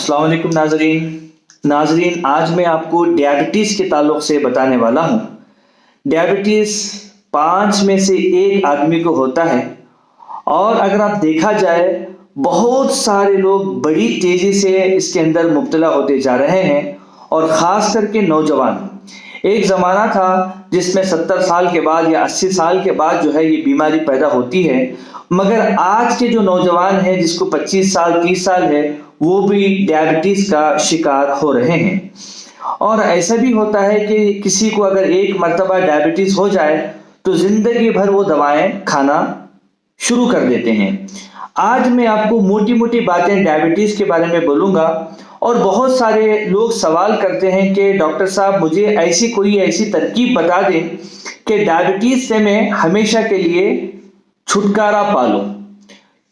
अस्सलाम वालेकुम नाजरीन, आज मैं आपको डायबिटीज़ के ताल्लुक से बताने वाला हूँ। डायबिटीज़ 5 में से 1 आदमी को होता है और अगर आप देखा जाए बहुत सारे लोग बड़ी तेज़ी से इसके अंदर मुब्तला होते जा रहे हैं और ख़ास करके नौजवान। एक ज़माना था जिसमें 70 साल के बाद या 80 साल के बाद जो है ये बीमारी पैदा होती है, मगर आज के जो नौजवान हैं जिसको 25 साल 30 साल है वो भी डायबिटीज़ का शिकार हो रहे हैं। और ऐसा भी होता है कि किसी को अगर एक मर्तबा डायबिटीज़ हो जाए तो ज़िंदगी भर वो दवाएं खाना शुरू कर देते हैं। आज मैं आपको मोटी मोटी बातें डायबिटीज़ के बारे में बोलूँगा और बहुत सारे लोग सवाल करते हैं कि डॉक्टर साहब मुझे ऐसी तरकीब बता दें कि डायबिटीज़ से मैं हमेशा के लिए छुटकारा पा लूँ।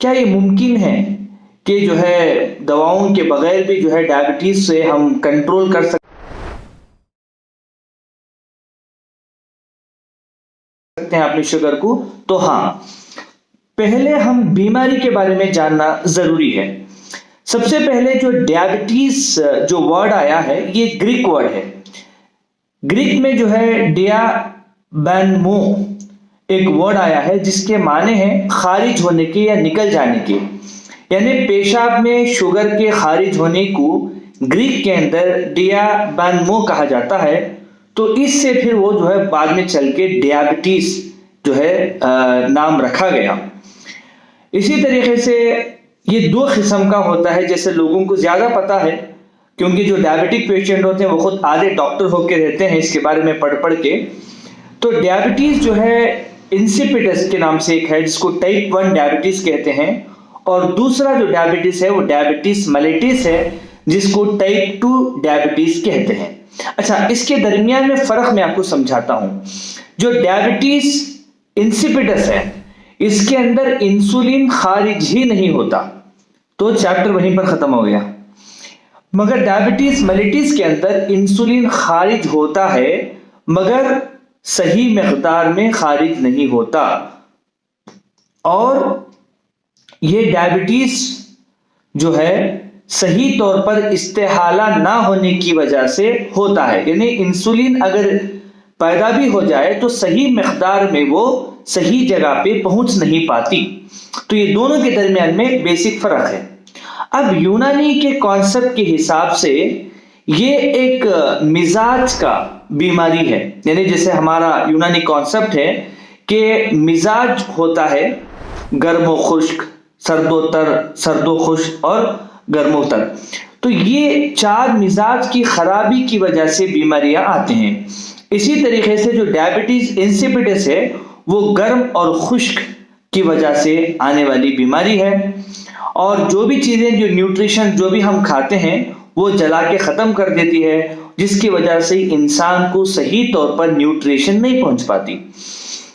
क्या ये मुमकिन है कि जो है दवाओं के बगैर भी जो है डायबिटीज़ से हम कंट्रोल कर सकते हैं अपनी शुगर को? तो हाँ, पहले हम बीमारी के बारे में जानना ज़रूरी है। सबसे पहले जो डायबिटीज़ जो वर्ड आया है ये ग्रीक वर्ड है। ग्रीक में जो है डियाबैनमो एक वर्ड आया है जिसके माने हैं खारिज होने के या निकल जाने के, यानी पेशाब में शुगर के खारिज होने को ग्रीक के अंदर डियाबैनमो कहा जाता है। तो इससे फिर वो जो है बाद में चल के डायबिटीज़ जो है नाम रखा गया। इसी तरीके से ये 2 किस्म का होता है, जैसे लोगों को ज़्यादा पता है क्योंकि जो डायबिटिक पेशेंट होते हैं वो खुद आधे डॉक्टर होकर रहते हैं इसके बारे में पढ़ के। तो डायबिटीज़ जो है इंसिपिडस के नाम से एक है जिसको टाइप 1 डायबिटीज़ कहते हैं, और दूसरा जो डायबिटीज़ है वो डायबिटीज़ मेलिटस है जिसको टाइप 2 डायबिटीज़ कहते हैं। अच्छा, इसके दरमियान में फ़र्क मैं आपको समझाता हूँ। जो डायबिटीज़ इंसिपिडस है इसके अंदर इंसुलिन खारिज ही नहीं होता, तो चैप्टर वहीं पर ख़त्म हो गया। मगर डायबिटीज़ मेलिटस के अंदर इंसुलिन खारिज होता है मगर सही मकदार में खारिज नहीं होता, और ये डायबिटीज़ जो है सही तौर पर इस्तेहाला ना होने की वजह से होता है। यानी इंसुलिन अगर पैदा भी हो जाए तो सही मकदार में वो सही जगह पे पहुंच नहीं पाती। तो ये दोनों के दरमियान में बेसिक फ़र्क है। अब यूनानी के कॉन्सेप्ट के हिसाब से ये एक मिजाज का बीमारी है, यानी जैसे हमारा यूनानी कॉन्सेप्ट है कि मिजाज होता है गर्म व खुश्क, सर्दो खुश्क और गर्मो तर। तो ये 4 मिजाज की खराबी की वजह से बीमारियां आती हैं। इसी तरीके से जो डायबिटीज़ इंसिपिडस है वो गर्म और खुश्क की वजह से आने वाली बीमारी है, और जो भी चीज़ें जो न्यूट्रिशन जो भी हम खाते हैं वो जला के ख़त्म कर देती है, जिसकी वजह से इंसान को सही तौर पर न्यूट्रिशन नहीं पहुंच पाती।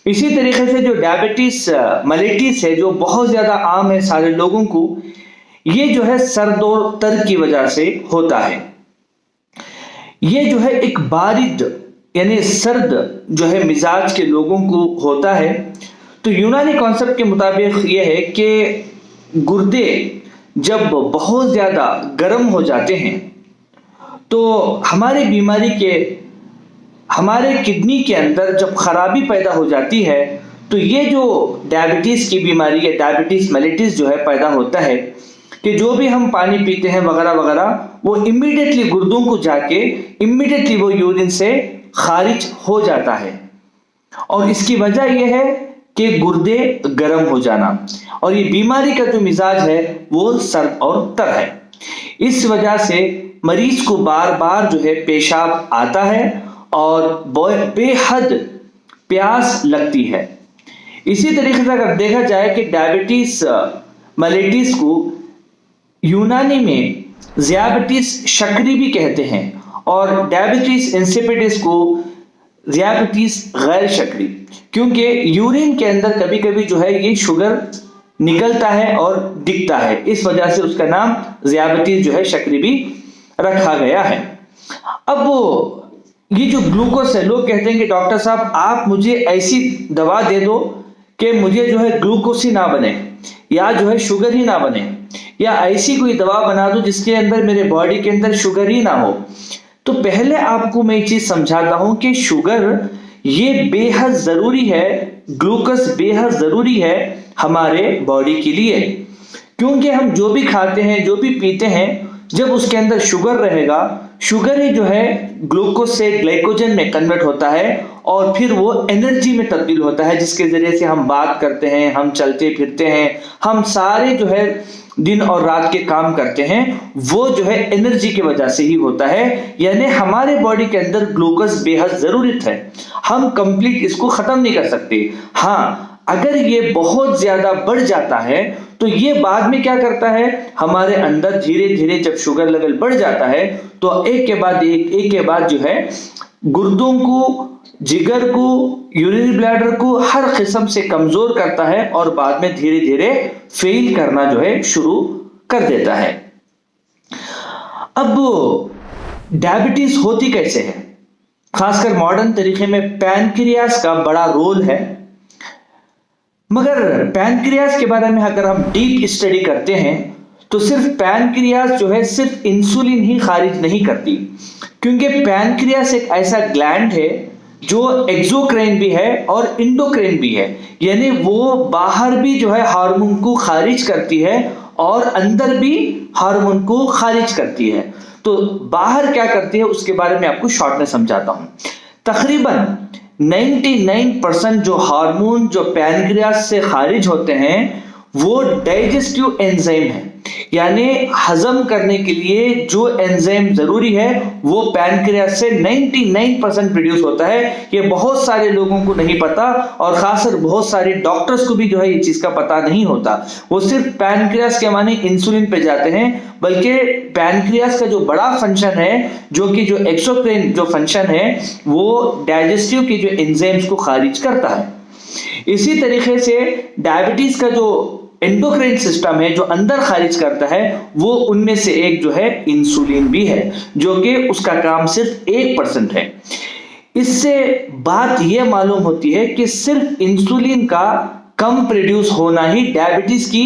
इसी तरीके से जो डायबिटीज़ मेलिटस है जो बहुत ज़्यादा आम है सारे लोगों को, ये जो है सर्दो तर की वजह से होता है। ये जो है एक बारिद यानी सर्द जो है मिजाज के लोगों को होता है। तो यूनानी कॉन्सेप्ट के मुताबिक ये है कि गुर्दे जब बहुत ज़्यादा गर्म हो जाते हैं तो हमारे बीमारी के हमारे किडनी के अंदर जब खराबी पैदा हो जाती है तो ये जो डायबिटीज़ की बीमारी है डायबिटीज़ मेलिटस जो है पैदा होता है कि जो भी हम पानी पीते हैं वगैरह वगैरह वो इमीडिएटली गुर्दों को जाके इमीडिएटली वो यूरिन से खारिज हो जाता है, और इसकी वजह यह है कि गुर्दे गर्म हो जाना, और ये बीमारी का जो मिजाज है वो सर्द और तर है। इस वजह से मरीज को बार बार जो है पेशाब आता है और बेहद प्यास लगती है। इसी तरीके से अगर देखा जाए कि डायबिटीज़ मेलिटस को यूनानी में ज़ियाबिटिस शकरी भी कहते हैं, और डायबिटीज़ इंसिपिडस को ज़ियाबिटिस गैर शकरी, क्योंकि यूरिन के अंदर कभी कभी जो है ये शुगर निकलता है और दिखता है, इस वजह से उसका नाम ज़ियाबिटिस जो है शकरी भी रखा गया है। अब वो ये जो ग्लूकोज है, लोग कहते हैं कि डॉक्टर साहब आप मुझे ऐसी दवा दे दो कि मुझे जो है ग्लूकोज ही ना बने या जो है शुगर ही ना बने। या ऐसी कोई दवा बना दो जिसके अंदर मेरे बॉडी के अंदर शुगर ही ना हो। तो पहले आपको मैं एक चीज समझाता हूं कि शुगर ये बेहद जरूरी है, ग्लूकोज बेहद जरूरी है हमारे बॉडी के लिए, क्योंकि हम जो भी खाते हैं, जो भी पीते हैं, जब उसके अंदर शुगर रहेगा, शुगर ही जो है ग्लूकोज से ग्लाइकोजन में कन्वर्ट होता है और फिर वो एनर्जी में तब्दील होता है, जिसके जरिए से हम बात करते हैं, हम चलते फिरते हैं, हम सारे जो है दिन और रात के काम करते हैं, वो जो है एनर्जी की वजह से ही होता है। यानी हमारे बॉडी के अंदर ग्लूकोज बेहद जरूरत है, हम कंप्लीट इसको खत्म नहीं कर सकते। हाँ, अगर ये बहुत ज्यादा बढ़ जाता है तो ये बाद में क्या करता है, हमारे अंदर धीरे धीरे जब शुगर लेवल बढ़ जाता है तो एक के बाद जो है गुर्दों को, जिगर को, यूरिनरी ब्लैडर को हर किस्म से कमजोर करता है और बाद में धीरे धीरे फेल करना जो है शुरू कर देता है। अब डायबिटीज होती कैसे है? खासकर मॉडर्न तरीके में पैनक्रियास का बड़ा रोल है, मगर पैनक्रियास के बारे में अगर हम डीप स्टडी करते हैं तो सिर्फ पैनक्रियास जो है सिर्फ इंसुलिन ही खारिज नहीं करती, क्योंकि पैनक्रियास एक ऐसा ग्लैंड है जो एक्सोक्राइन भी है और इंडोक्राइन भी है, यानी वो बाहर भी जो है हार्मोन को खारिज करती है और अंदर भी हार्मोन को खारिज करती है। तो बाहर क्या करती है उसके बारे में आपको शॉर्ट में समझाता हूं। तकरीबन 99% जो हार्मोन जो पैनक्रियास से खारिज होते हैं वो डाइजेस्टिव एंजाइम है, यानी हजम करने के लिए जो एंजाइम जरूरी है वो पैनक्रियास से 99% प्रोड्यूस होता है। ये बहुत सारे लोगों को नहीं पता और खासकर बहुत सारे डॉक्टर्स को भी जो है ये चीज का पता नहीं होता। वो सिर्फ पैनक्रियास के माने इंसुलिन पे जाते हैं, बल्कि पैनक्रियास का जो बड़ा फंक्शन है, जो कि जो एक्सोक्राइन जो फंक्शन है, वो डाइजेस्टिव की जो एंजाइम्स को खारिज करता है। इसी तरीके से डायबिटीज का जो एंडोक्राइन सिस्टम है जो अंदर खारिज करता है, वो उनमें से एक जो है इंसुलिन भी है, जो कि उसका काम सिर्फ 1% है। इससे बात यह मालूम होती है कि सिर्फ इंसुलिन का कम प्रोड्यूस होना ही डायबिटीज की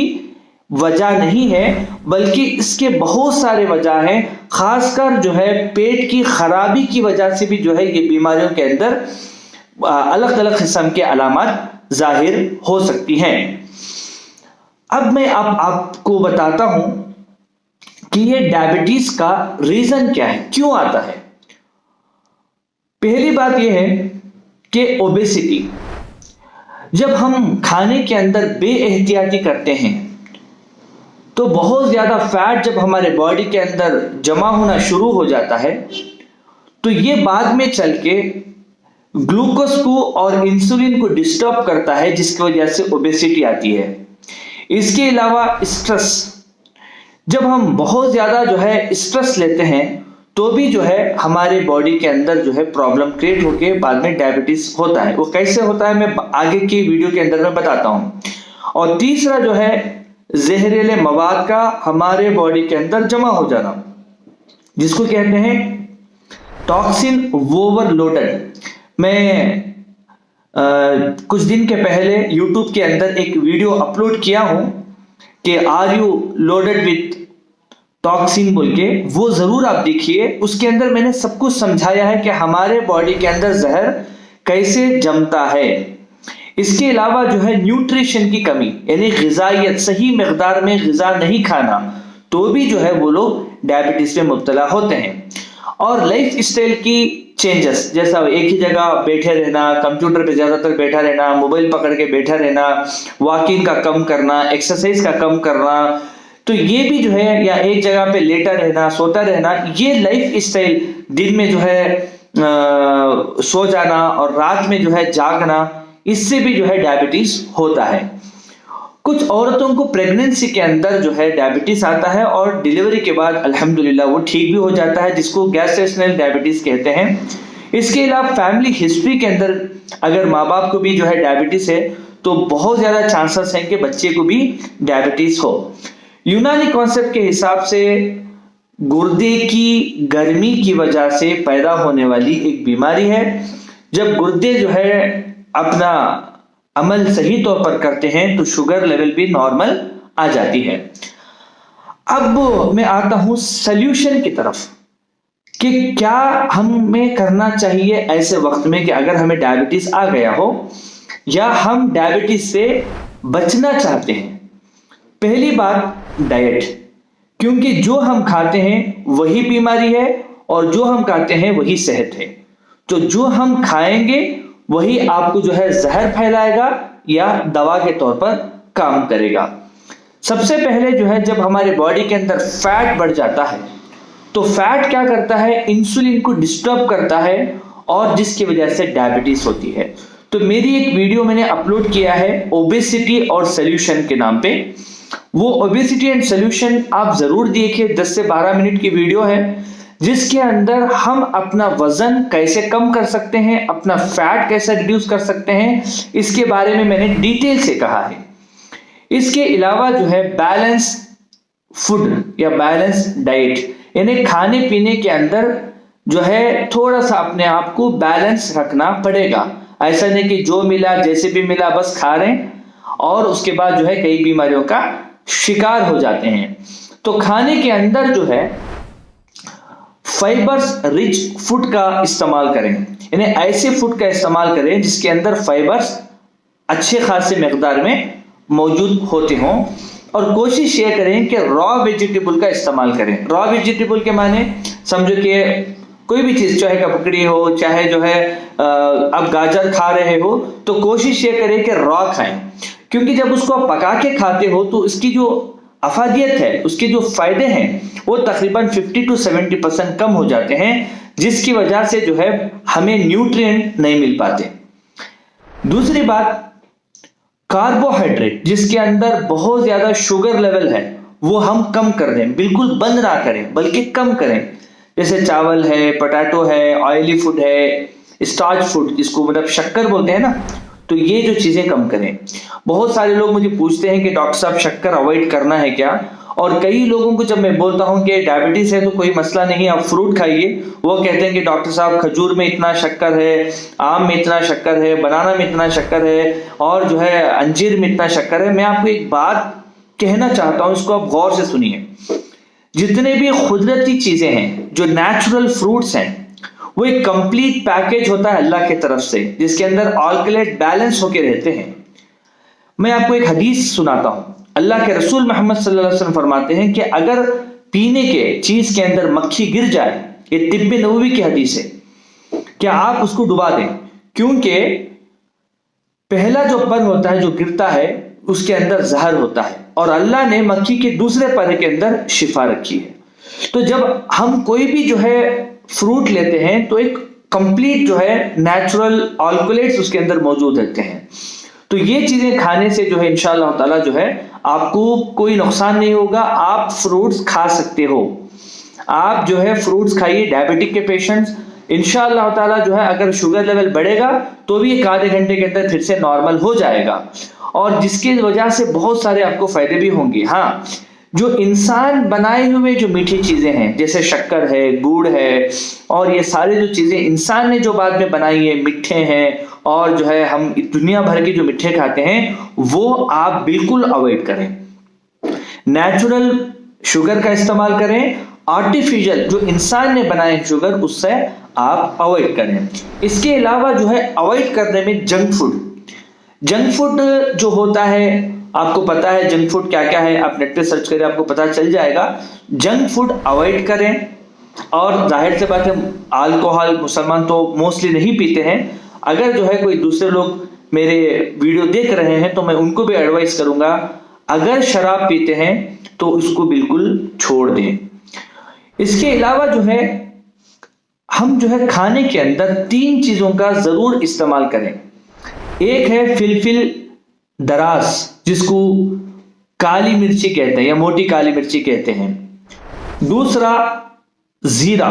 वजह नहीं है, बल्कि इसके बहुत सारे वजह हैं। खासकर जो है पेट की खराबी की वजह से भी जो है ये बीमारियों के अंदर अलग अलग किस्म के अलामत जाहिर हो सकती हैं। अब मैं आपको बताता हूं कि ये डायबिटीज का रीजन क्या है, क्यों आता है। पहली बात यह है कि ओबेसिटी। जब हम खाने के अंदर बेएहतियाती करते हैं तो बहुत ज्यादा फैट जब हमारे बॉडी के अंदर जमा होना शुरू हो जाता है तो ये बाद में चल के ग्लूकोज को और इंसुलिन को डिस्टर्ब करता है, जिसकी वजह से ओबेसिटी आती है। इसके अलावा स्ट्रेस, जब हम बहुत ज्यादा जो है स्ट्रेस लेते हैं तो भी जो है हमारे बॉडी के अंदर जो है प्रॉब्लम क्रिएट होके बाद में डायबिटीज होता है। वो कैसे होता है मैं आगे की वीडियो के अंदर में बताता हूं। और तीसरा जो है जहरीले मवाद का हमारे बॉडी के अंदर जमा हो जाना, जिसको कहते हैं टॉक्सिन ओवरलोडेड। मैं कुछ दिन के पहले YouTube के अंदर एक वीडियो अपलोड किया हूं कि are you loaded with toxin बोल के, वो जरूर आप देखिए। उसके अंदर मैंने सब कुछ समझाया है कि हमारे बॉडी के अंदर जहर कैसे जमता है। इसके अलावा जो है न्यूट्रिशन की कमी, यानी गिजायत, सही मिकदार में गिजा नहीं खाना, तो भी जो है वो लोग डायबिटीज में मुब्तला होते हैं। और लाइफ स्टाइल की चेंजेस, जैसा एक ही जगह बैठे रहना, कंप्यूटर पे ज्यादातर बैठा रहना, मोबाइल पकड़ के बैठा रहना, वॉकिंग का कम करना, एक्सरसाइज का कम करना, तो ये भी जो है, या एक जगह पे लेटा रहना, सोता रहना, ये लाइफ स्टाइल, दिन में जो है सो जाना और रात में जो है जागना, इससे भी जो है डायबिटीज होता है। कुछ औरतों को प्रेगनेंसी के अंदर जो है डायबिटीज आता है और डिलीवरी के बाद अल्हम्दुलिल्लाह वो ठीक भी हो जाता है, जिसको गैस्ट्रेशनल डायबिटीज कहते हैं। इसके अलावा फैमिली हिस्ट्री के अंदर अगर माँ बाप को भी जो है डायबिटीज है तो बहुत ज्यादा चांसेस हैं कि बच्चे को भी डायबिटीज हो। यूनानी कॉन्सेप्ट के हिसाब से गुर्दे की गर्मी की वजह से पैदा होने वाली एक बीमारी है। जब गुर्दे जो है अपना अमल सही तौर पर करते हैं तो शुगर लेवल भी नॉर्मल आ जाती है। अब मैं आता हूं सल्यूशन की तरफ कि क्या हमें करना चाहिए ऐसे वक्त में कि अगर हमें डायबिटीज आ गया हो या हम डायबिटीज से बचना चाहते हैं। पहली बात डाइट, क्योंकि जो हम खाते हैं वही बीमारी है और जो हम खाते हैं वही सेहत है। तो जो हम खाएंगे वही आपको जो है जहर फैलाएगा या दवा के तौर पर काम करेगा। सबसे पहले जो है जब हमारे बॉडी के अंदर फैट बढ़ जाता है तो फैट क्या करता है, इंसुलिन को डिस्टर्ब करता है और जिसकी वजह से डायबिटीज होती है। तो मेरी एक वीडियो मैंने अपलोड किया है ओबेसिटी और सॉल्यूशन के नाम पे, वो ओबेसिटी एंड सॉल्यूशन आप जरूर देखिए। 10 से 12 मिनट की वीडियो है जिसके अंदर हम अपना वजन कैसे कम कर सकते हैं, अपना फैट कैसे रिड्यूस कर सकते हैं, इसके बारे में मैंने डिटेल से कहा है। इसके अलावा जो है बैलेंस फूड या बैलेंस डाइट, यानी खाने पीने के अंदर जो है थोड़ा सा अपने आप को बैलेंस रखना पड़ेगा। ऐसा नहीं कि जो मिला जैसे भी मिला बस खा रहे हैं और उसके बाद जो है कई बीमारियों का शिकार हो जाते हैं। तो खाने के अंदर जो है फाइबर्स रिच फूड का इस्तेमाल करें, यानी ऐसे फूड का इस्तेमाल करें जिसके अंदर फाइबर्स अच्छे खासे मिकदार में मौजूद होते हों और कोशिश ये करें कि रॉ वेजिटेबल का इस्तेमाल करें। रॉ वेजिटेबल के माने समझो कि कोई भी चीज, चाहे ककड़ी हो, चाहे जो है अब गाजर खा रहे हो तो कोशिश ये करें कि रॉ खाएं, क्योंकि जब उसको आप पका के खाते हो तो इसकी जो अफादियत है, उसके जो फायदे हैं वो तकरीबन 50 to 70% कम हो जाते हैं, जिसकी वजह से जो है हमें न्यूट्रिएंट नहीं मिल पाते। दूसरी बात, कार्बोहाइड्रेट जिसके अंदर बहुत ज्यादा शुगर लेवल है वो हम कम कर दें, बिल्कुल बंद ना करें बल्कि कम करें। जैसे चावल है, पोटैटो है, ऑयली फूड है, स्टार्च फूड जिसको मतलब शक्कर बोलते हैं ना, तो ये जो चीजें कम करें। बहुत सारे लोग मुझे पूछते हैं कि डॉक्टर साहब शक्कर अवॉइड करना है क्या, और कई लोगों को जब मैं बोलता हूं कि डायबिटीज है तो कोई मसला नहीं, आप फ्रूट खाइए, वो कहते हैं कि डॉक्टर साहब खजूर में इतना शक्कर है, आम में इतना शक्कर है, बनाना में इतना शक्कर है और जो है अंजीर में इतना शक्कर है। मैं आपको एक बात कहना चाहता हूं, इसको आप गौर से सुनिए। जितने भी कुदरती चीजें हैं, जो नेचुरल फ्रूट्स हैं, वो एक कंप्लीट पैकेज होता है अल्लाह की तरफ से जिसके अंदर ऑल्कलेट बैलेंस होके रहते हैं। मैं आपको एक हदीस सुनाता हूं। अल्लाह के रसूल मोहम्मद सल्लल्लाहु अलैहि वसल्लम फरमाते हैं कि अगर पीने के चीज के अंदर मक्खी गिर जाए, ये तिब्बे नबवी की हदीस है, क्या आप उसको डुबा दें, क्योंकि पहला जो पर होता है जो गिरता है उसके अंदर जहर होता है और अल्लाह ने मक्खी के दूसरे पर के अंदर शिफा रखी है। तो जब हम कोई भी जो है फ्रूट लेते हैं तो एक कंप्लीट जो है नेचुरल ऑल्कोलेट्स उसके अंदर मौजूद रहते हैं। तो ये चीजें खाने से जो है इंशाअल्लाह ताला जो है आपको कोई नुकसान नहीं होगा। आप फ्रूट्स खा सकते हो, आप जो है फ्रूट्स खाइए। डायबिटिक के पेशेंट्स इंशाअल्लाह ताला जो है अगर शुगर लेवल बढ़ेगा तो भी एक आधे घंटे के अंदर फिर से नॉर्मल हो जाएगा और जिसकी वजह से बहुत सारे आपको फायदे भी होंगे। हाँ, जो इंसान बनाए हुए जो मीठी चीजें हैं जैसे शक्कर है, गुड़ है और ये सारे जो चीजें इंसान ने जो बाद में बनाई है, मिठे हैं और जो है हम दुनिया भर के जो मिठे खाते हैं वो आप बिल्कुल अवॉइड करें। नेचुरल शुगर का इस्तेमाल करें, आर्टिफिशियल जो इंसान ने बनाए शुगर उससे आप अवॉइड करें। इसके अलावा जो है अवॉइड करने में जंक फूड जो होता है, आपको पता है जंक फूड क्या क्या है, आप नेट पे सर्च करें आपको पता चल जाएगा। जंक फूड अवॉइड करें और जाहिर सी बात है अल्कोहल मुसलमान तो मोस्टली नहीं पीते हैं। अगर जो है कोई दूसरे लोग मेरे वीडियो देख रहे हैं तो मैं उनको भी एडवाइस करूंगा, अगर शराब पीते हैं तो उसको बिल्कुल छोड़ दें। इसके अलावा जो है हम जो है खाने के अंदर 3 चीजों का जरूर इस्तेमाल करें। एक है फिलफिल दराज जिसको काली मिर्ची कहते हैं या मोटी काली मिर्ची कहते हैं। दूसरा जीरा,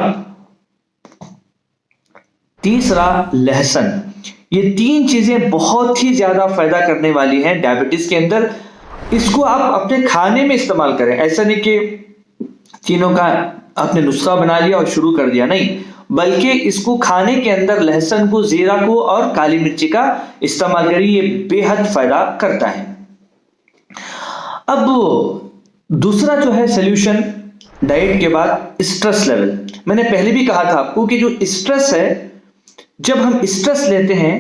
तीसरा लहसुन। ये 3 चीजें बहुत ही ज्यादा फायदा करने वाली हैं डायबिटीज के अंदर। इसको आप अपने खाने में इस्तेमाल करें, ऐसा नहीं कि तीनों का आपने नुस्खा बना लिया और शुरू कर दिया, नहीं, बल्कि इसको खाने के अंदर लहसुन को, जीरा को और काली मिर्ची का इस्तेमाल करिए, ये बेहद फायदा करता है। अब दूसरा जो है सोल्यूशन डाइट के बाद स्ट्रेस लेवल। मैंने पहले भी कहा था आपको कि जो स्ट्रेस है, जब हम स्ट्रेस लेते हैं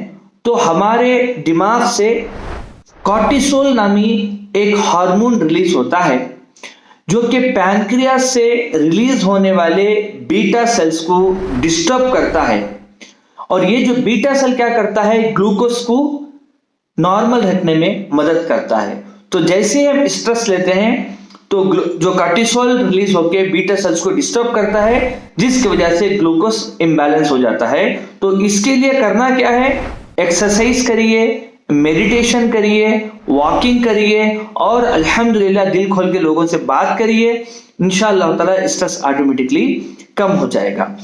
तो हमारे दिमाग से कॉर्टिसोल नामी एक हार्मोन रिलीज होता है जो कि पैनक्रियास से रिलीज होने वाले बीटा सेल्स को डिस्टर्ब करता है। और ये जो बीटा सेल क्या करता है, ग्लूकोज को नॉर्मल रखने में मदद करता है। तो जैसे हम स्ट्रेस लेते हैं तो जो कॉर्टिसोल रिलीज होकर बीटा सेल्स को डिस्टर्ब करता है, जिसकी वजह से ग्लूकोज इम्बैलेंस हो जाता है। तो इसके लिए करना क्या है, एक्सरसाइज करिए, मेडिटेशन करिए, वॉकिंग करिए और अल्हम्दुलिल्लाह दिल खोल के लोगों से बात करिए। इंशाअल्लाह ताला स्ट्रेस ऑटोमेटिकली कम हो जाएगा।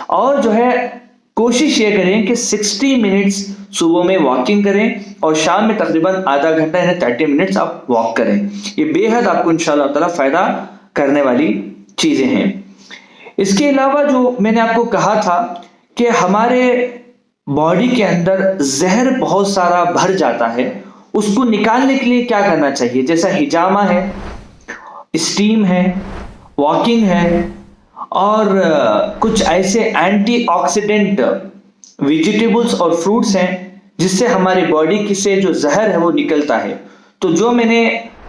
और जो है कोशिश ये करें कि 60 मिनट्स सुबह में वॉकिंग करें और शाम में तकरीबन आधा घंटा यानी 30 मिनट्स आप वॉक करें। ये बेहद आपको इंशाअल्लाह ताला फायदा करने वाली चीजें हैं। इसके अलावा जो मैंने आपको कहा था कि हमारे बॉडी के अंदर जहर बहुत सारा भर जाता है, उसको निकालने के लिए क्या करना चाहिए, जैसा हिजामा है, स्टीम है, वॉकिंग है और कुछ ऐसे एंटीऑक्सीडेंट वेजिटेबल्स और फ्रूट्स हैं जिससे हमारी बॉडी की से जो जहर है वो निकलता है। तो जो मैंने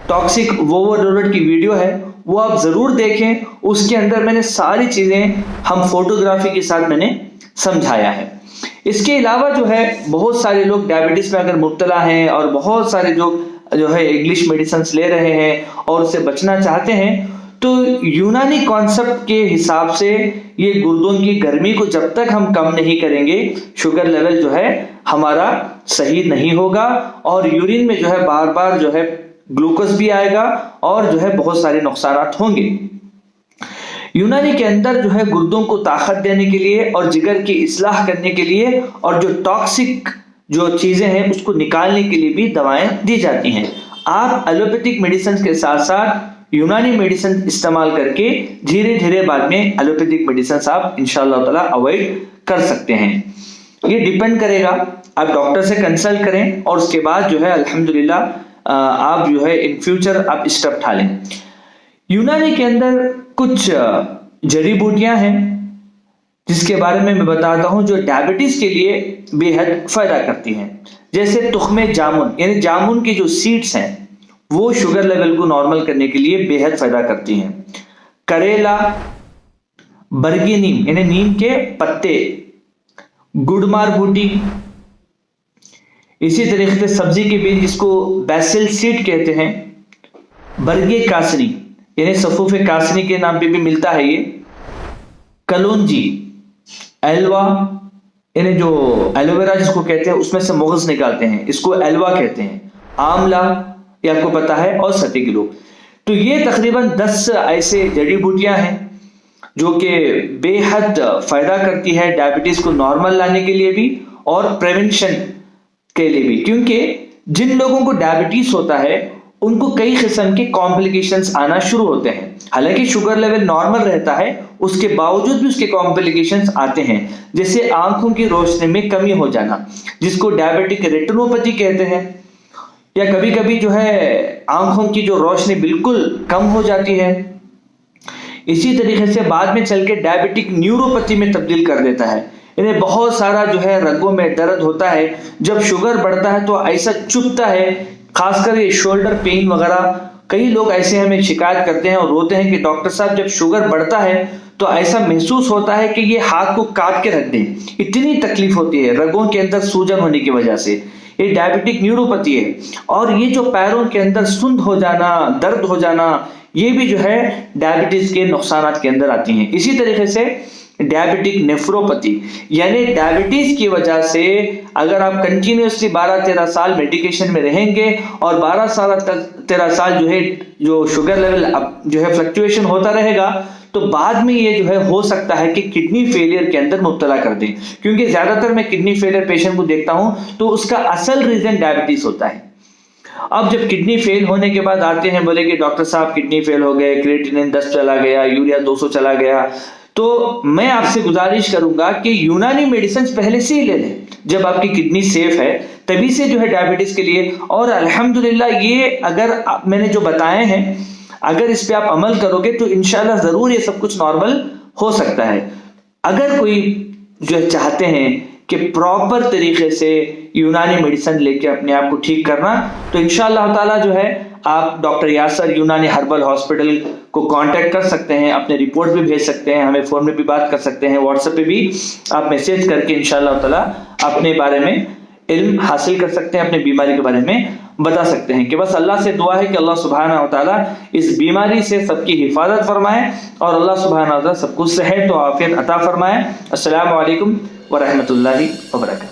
टॉक्सिक ओवरलोड की वीडियो है वो आप जरूर देखें, उसके अंदर मैंने सारी चीजें हम फोटोग्राफी के साथ मैंने समझाया है। इसके अलावा जो है बहुत सारे लोग डायबिटीज में अगर मुब्तला हैं और बहुत सारे जो है इंग्लिश मेडिसिन ले रहे हैं और उससे बचना चाहते हैं, तो यूनानी कॉन्सेप्ट के हिसाब से ये गुर्दों की गर्मी को जब तक हम कम नहीं करेंगे, शुगर लेवल जो है हमारा सही नहीं होगा और यूरिन में जो है बार बार जो है ग्लूकोज भी आएगा और जो है बहुत सारे नुकसान होंगे। यूनानी के अंदर जो है गुर्दों को ताकत देने के लिए और जिगर की इस्लाह करने के लिए और जो टॉक्सिक जो चीजें हैं उसको निकालने के लिए भी दवाएं दी जाती हैं। आप एलोपैथिक मेडिसिन के साथ साथ यूनानी मेडिसिन इस्तेमाल करके धीरे धीरे बाद में एलोपैथिक मेडिसिन आप इंशाअल्लाह ताला अवॉइड कर सकते हैं। ये डिपेंड करेगा, आप डॉक्टर से कंसल्ट करें और उसके बाद जो है अल्हम्दुलिल्लाह आप जो है इन फ्यूचर आप स्टेप उठा लें। यूनानी के अंदर कुछ जड़ी बूटियां हैं जिसके बारे में मैं बताता हूं जो डायबिटीज के लिए बेहद फायदा करती हैं। जैसे तुख्मे जामुन यानी जामुन की जो सीड्स हैं वो शुगर लेवल को नॉर्मल करने के लिए बेहद फायदा करती हैं। करेला, बरगी नीम यानी नीम के पत्ते, गुड़मार बूटी, इसी तरीके से सब्जी के बीज जिसको बैसिल सीड कहते हैं, बरगे कासनी यानी सफूफे कासनी के नाम पे भी मिलता है ये, कलौंजी, एलवा यानी जो एलोवेरा जिसको कहते हैं उसमें से मगज निकालते हैं, इसको एलवा कहते हैं, आंवला ये आपको पता है और सटीगिलो। तो ये तकरीबन 10 ऐसे जड़ी बूटियां हैं जो कि बेहद फायदा करती है डायबिटीज को नॉर्मल लाने के लिए भी और प्रिवेंशन के लिए भी, क्योंकि जिन लोगों को डायबिटीज होता है उनको कई किस्म के कॉम्प्लिकेशंस आना शुरू होते हैं। हालांकि शुगर लेवल नॉर्मल रहता है उसके बावजूद भी उसके कॉम्प्लिकेशंस आते हैं, जैसे आंखों की रोशनी में कमी हो जाना जिसको डायबिटिक रेटिनोपैथी कहते हैं, या कभी कभी जो है आंखों की जो रोशनी बिल्कुल कम हो जाती है। इसी तरीके से बाद में चल के डायबिटिक न्यूरोपैथी में तब्दील कर देता है। इन्हें बहुत सारा जो है रगों में दर्द होता है, जब शुगर बढ़ता है तो ऐसा चुभता है, खासकर ये शोल्डर पेन वगैरह। कई लोग ऐसे हमें शिकायत करते हैं और रोते हैं कि डॉक्टर साहब जब शुगर बढ़ता है तो ऐसा महसूस होता है कि ये हाथ को काट के रख दें, इतनी तकलीफ होती है रगों के अंदर सूजन होने की वजह से। ये डायबिटिक न्यूरोपैथी है। और ये जो पैरों के अंदर सुंद हो जाना, दर्द हो जाना, ये भी जो है डायबिटीज के नुकसान के अंदर आती हैं। इसी तरीके से डायबिटिक नेफ्रोपैथी यानी डायबिटीज की वजह से अगर आप कंटिन्यूसली 12-13 साल मेडिकेशन में रहेंगे और 12-13 साल जो है जो शुगर लेवल जो है फ्लक्चुएशन होता रहेगा, तो बाद में ये जो है हो सकता है कि किडनी फेलियर के अंदर मुब्तला कर दें। क्योंकि ज्यादातर मैं किडनी फेलियर पेशेंट को देखता हूं तो उसका असल रीजन डायबिटीज होता है। अब जब किडनी फेल होने के बाद आते हैं, बोले कि डॉक्टर साहब किडनी फेल हो गए, क्रिएटिनिन 10 चला गया, यूरिया 200 चला गया, तो मैं आपसे गुजारिश करूंगा कि यूनानी मेडिसिन पहले से ही ले लें जब आपकी किडनी सेफ है, तभी से जो है डायबिटीज के लिए। और अल्हम्दुलिल्लाह ये अगर मैंने जो बताए हैं अगर इस पे आप अमल करोगे तो इंशाल्लाह ज़रूर ये सब कुछ नॉर्मल हो सकता है। अगर कोई जो चाहते हैं कि प्रॉपर तरीके से यूनानी मेडिसिन लेके अपने आप को ठीक करना, तो इंशाअल्लाह ताला जो है आप डॉक्टर यासर यूनानी हर्बल हॉस्पिटल को कांटेक्ट कर सकते हैं, अपने रिपोर्ट भी भेज सकते हैं, हमें फ़ोन में भी बात कर सकते हैं, व्हाट्सएप पे भी आप मैसेज करके इंशाअल्लाह ताला अपने बारे में इल्म हासिल कर सकते हैं, अपनी बीमारी के बारे में बता सकते हैं। कि बस अल्लाह से दुआ है कि अल्लाह सुब्हानहू व तआला इस बीमारी से सबकी हिफाजत फरमाए और अल्लाह सुब्हानहू व तआला सबको सेहत और आफियत अता फरमाए। अस्सलामु अलैकुम व रहमतुल्लाहि व बरकातहू।